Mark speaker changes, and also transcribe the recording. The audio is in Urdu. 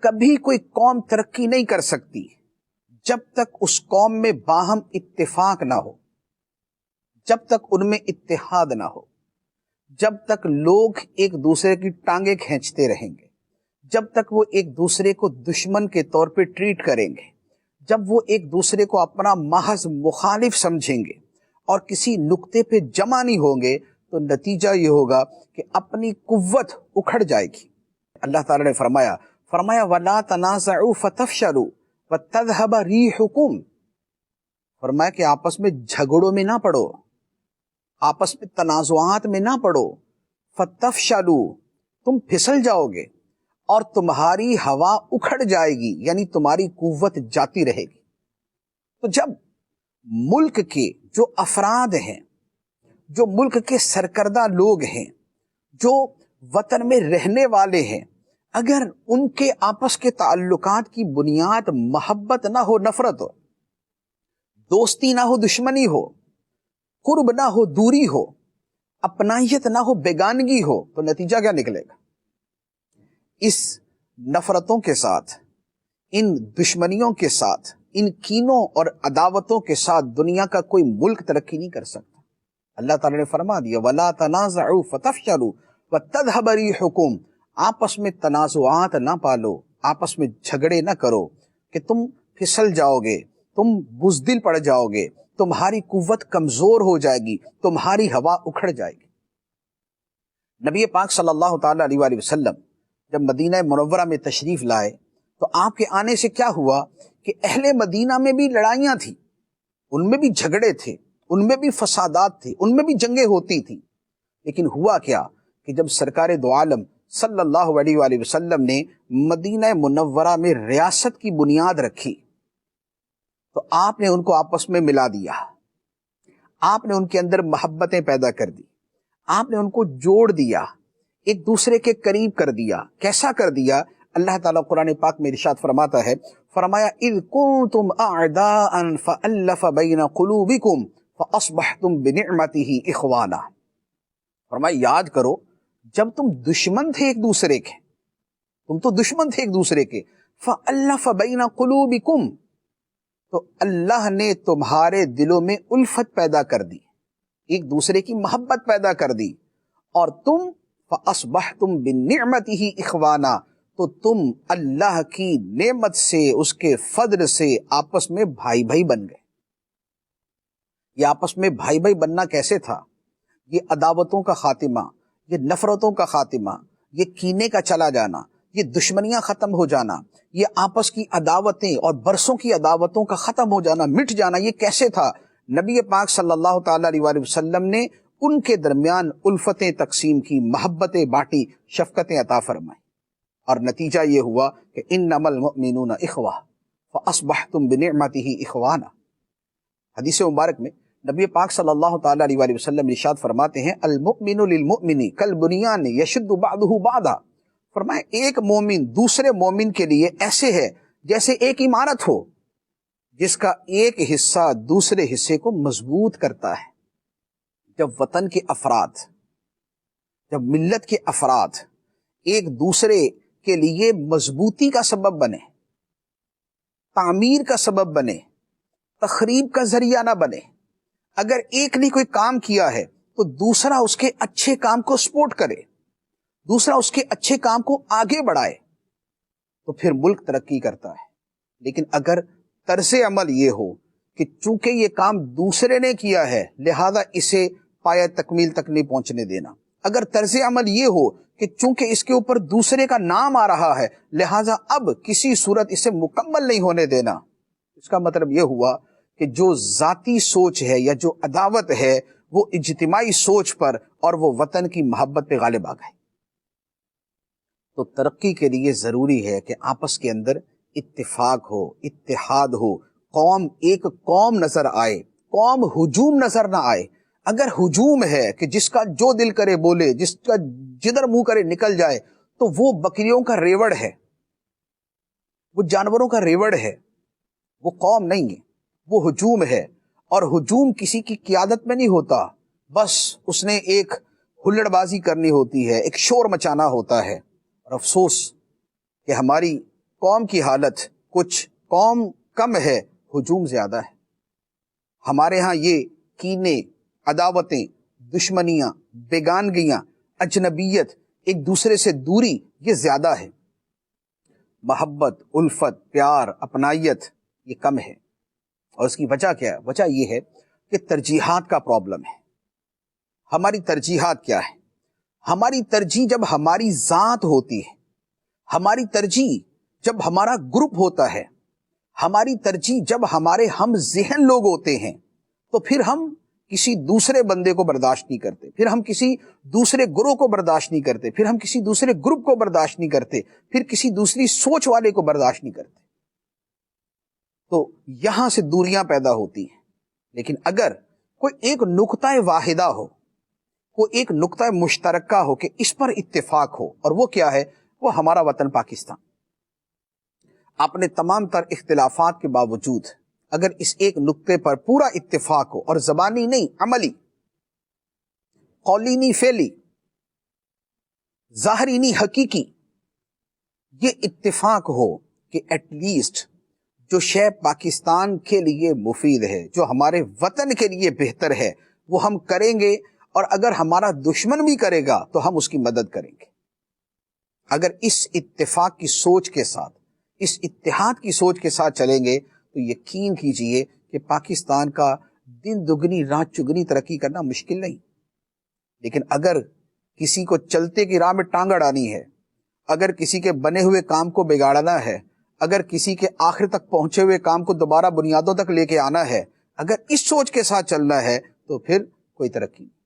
Speaker 1: کبھی کوئی قوم ترقی نہیں کر سکتی جب تک اس قوم میں باہم اتفاق نہ ہو، جب تک ان میں اتحاد نہ ہو، جب تک لوگ ایک دوسرے کی ٹانگیں کھینچتے رہیں گے، جب تک وہ ایک دوسرے کو دشمن کے طور پہ ٹریٹ کریں گے، جب وہ ایک دوسرے کو اپنا محض مخالف سمجھیں گے اور کسی نقطے پہ جمع نہیں ہوں گے، تو نتیجہ یہ ہوگا کہ اپنی قوت اکھڑ جائے گی۔ اللہ تعالی نے فرمایا وَلَا تَنَازَعُوا فَتَفْشَلُوا وَتَذْهَبَ رِيحُكُمْ، فرمایا کہ آپس میں جھگڑوں میں نہ پڑو، آپس میں تنازعات میں نہ پڑو، فَتَفْشَلُوا، تم پھسل جاؤ گے اور تمہاری ہوا اکھڑ جائے گی، یعنی تمہاری قوت جاتی رہے گی۔ تو جب ملک کے جو افراد ہیں، جو ملک کے سرکردہ لوگ ہیں، جو وطن میں رہنے والے ہیں، اگر ان کے آپس کے تعلقات کی بنیاد محبت نہ ہو، نفرت ہو، دوستی نہ ہو، دشمنی ہو، قرب نہ ہو، دوری ہو، اپنائیت نہ ہو، بیگانگی ہو، تو نتیجہ کیا نکلے گا؟ اس نفرتوں کے ساتھ، ان دشمنیوں کے ساتھ، ان کینوں اور عداوتوں کے ساتھ دنیا کا کوئی ملک ترقی نہیں کر سکتا۔ اللہ تعالی نے فرما دیا وَلَا تَنَازَعُوا فَتَفْشَلُوا وَتَذْهَبَ رِيحُكُمْ، آپس میں تنازعات نہ پالو، آپس میں جھگڑے نہ کرو کہ تم پھسل جاؤ گے، تم بزدل پڑ جاؤ گے، تمہاری قوت کمزور ہو جائے گی، تمہاری ہوا اکھڑ جائے گی۔ نبی پاک صلی اللہ تعالی علیہ وآلہ وسلم جب مدینہ منورہ میں تشریف لائے تو آپ کے آنے سے کیا ہوا کہ اہل مدینہ میں بھی لڑائیاں تھیں، ان میں بھی جھگڑے تھے، ان میں بھی فسادات تھے، ان میں بھی جنگیں ہوتی تھیں، لیکن ہوا کیا کہ جب سرکار دو عالم صلی اللہ علیہ وآلہ وسلم نے مدینہ منورہ میں ریاست کی بنیاد رکھی تو آپ نے ان کو آپس میں ملا دیا، آپ نے ان کے اندر محبتیں پیدا کر دی، آپ نے ان کو جوڑ دیا، ایک دوسرے کے قریب کر دیا۔ کیسا کر دیا؟ اللہ تعالیٰ قرآن پاک میں ارشاد فرماتا ہے، فرمایا اِذْ كُنْتُمْ أَعْدَاءً فَأَلَّفَ بَيْنَ قُلُوبِكُمْ فَأَصْبَحْتُمْ بِنِعْمَتِهِ إِخْوَانًا، فرمایا یاد کرو جب تم دشمن تھے ایک دوسرے کے، تم تو دشمن تھے ایک دوسرے کے، فَأَلَّفَ بَيْنَ قُلُوبِكُمْ، تو اللہ نے تمہارے دلوں میں الفت پیدا کر دی، ایک دوسرے کی محبت پیدا کر دی، اور تم فَأَصْبَحْتُمْ بِنِعْمَتِهِ إِخْوَانًا، تو تم اللہ کی نعمت سے، اس کے فضل سے آپس میں بھائی بھائی بن گئے۔ یہ آپس میں بھائی بھائی بننا کیسے تھا؟ یہ عداوتوں کا خاتمہ، یہ نفرتوں کا خاتمہ، یہ کینے کا چلا جانا، یہ دشمنیاں ختم ہو جانا، یہ آپس کی عداوتیں اور برسوں کی عداوتوں کا ختم ہو جانا، مٹ جانا، یہ کیسے تھا؟ نبی پاک صلی اللہ تعالی علیہ وآلہ وسلم نے ان کے درمیان الفتیں تقسیم کی، محبتیں بانٹی، شفقتیں عطا فرمائی، اور نتیجہ یہ ہوا کہ انما المؤمنون اخوہ فاصبحتم بنعمته اخوانا۔ حدیث مبارک میں نبی پاک صلی اللہ تعالی علیہ وآلہ وسلم ارشاد فرماتے ہیں المؤمن للمؤمن کالبنیان یشد بعضہ بعضا، فرمایا ایک مومن دوسرے مومن کے لیے ایسے ہے جیسے ایک عمارت ہو جس کا ایک حصہ دوسرے حصے کو مضبوط کرتا ہے۔ جب وطن کے افراد، جب ملت کے افراد ایک دوسرے کے لیے مضبوطی کا سبب بنے، تعمیر کا سبب بنے، تخریب کا ذریعہ نہ بنے، اگر ایک نے کوئی کام کیا ہے تو دوسرا اس کے اچھے کام کو سپورٹ کرے، دوسرا اس کے اچھے کام کو آگے بڑھائے، تو پھر ملک ترقی کرتا ہے۔ لیکن اگر طرز عمل یہ ہو کہ چونکہ یہ کام دوسرے نے کیا ہے لہذا اسے پایہ تکمیل تک نہیں پہنچنے دینا، اگر طرز عمل یہ ہو کہ چونکہ اس کے اوپر دوسرے کا نام آ رہا ہے لہذا اب کسی صورت اسے مکمل نہیں ہونے دینا، اس کا مطلب یہ ہوا کہ جو ذاتی سوچ ہے یا جو عداوت ہے وہ اجتماعی سوچ پر اور وہ وطن کی محبت پہ غالب آ گئی۔ تو ترقی کے لیے ضروری ہے کہ آپس کے اندر اتفاق ہو، اتحاد ہو، قوم ایک قوم نظر آئے، قوم ہجوم نظر نہ آئے۔ اگر ہجوم ہے کہ جس کا جو دل کرے بولے، جس کا جدھر منہ کرے نکل جائے، تو وہ بکریوں کا ریوڑ ہے، وہ جانوروں کا ریوڑ ہے، وہ قوم نہیں ہے، وہ ہجوم ہے۔ اور ہجوم کسی کی قیادت میں نہیں ہوتا، بس اس نے ایک ہلڑ بازی کرنی ہوتی ہے، ایک شور مچانا ہوتا ہے۔ اور افسوس کہ ہماری قوم کی حالت کچھ، قوم کم ہے، ہجوم زیادہ ہے۔ ہمارے ہاں یہ کینے، عداوتیں، دشمنیاں، بیگانگیاں، اجنبیت، ایک دوسرے سے دوری، یہ زیادہ ہے۔ محبت، الفت، پیار، اپنائیت یہ کم ہے۔ اور اس کی وجہ کیا ہے؟ وجہ یہ ہے کہ ترجیحات کا پرابلم ہے۔ ہماری ترجیحات کیا ہے؟ ہماری ترجیح جب ہماری ذات ہوتی ہے، ہماری ترجیح جب ہمارا گروپ ہوتا ہے، ہماری ترجیح جب ہمارے ہم ذہن لوگ ہوتے ہیں، تو پھر ہم کسی دوسرے بندے کو برداشت نہیں کرتے، پھر ہم کسی دوسرے گروہ کو برداشت نہیں کرتے، پھر ہم کسی دوسرے گروپ کو برداشت نہیں کرتے، پھر کسی دوسری سوچ والے کو برداشت نہیں کرتے۔ تو یہاں سے دوریاں پیدا ہوتی ہیں۔ لیکن اگر کوئی ایک نقطہ واحدہ ہو، کوئی ایک نقطہ مشترکہ ہو کہ اس پر اتفاق ہو، اور وہ کیا ہے؟ وہ ہمارا وطن پاکستان۔ اپنے تمام تر اختلافات کے باوجود اگر اس ایک نقطے پر پورا اتفاق ہو، اور زبانی نہیں، عملی، قولی نہیں فعلی، ظاہری نہیں حقیقی، یہ اتفاق ہو کہ ایٹ لیسٹ جو شے پاکستان کے لیے مفید ہے، جو ہمارے وطن کے لیے بہتر ہے، وہ ہم کریں گے، اور اگر ہمارا دشمن بھی کرے گا تو ہم اس کی مدد کریں گے۔ اگر اس اتفاق کی سوچ کے ساتھ، اس اتحاد کی سوچ کے ساتھ چلیں گے تو یقین کیجئے کہ پاکستان کا دن دگنی رات چگنی ترقی کرنا مشکل نہیں۔ لیکن اگر کسی کو چلتے کی راہ میں ٹانگ اڑانی ہے، اگر کسی کے بنے ہوئے کام کو بگاڑنا ہے، اگر کسی کے آخر تک پہنچے ہوئے کام کو دوبارہ بنیادوں تک لے کے آنا ہے، اگر اس سوچ کے ساتھ چلنا ہے تو پھر کوئی ترقی نہیں۔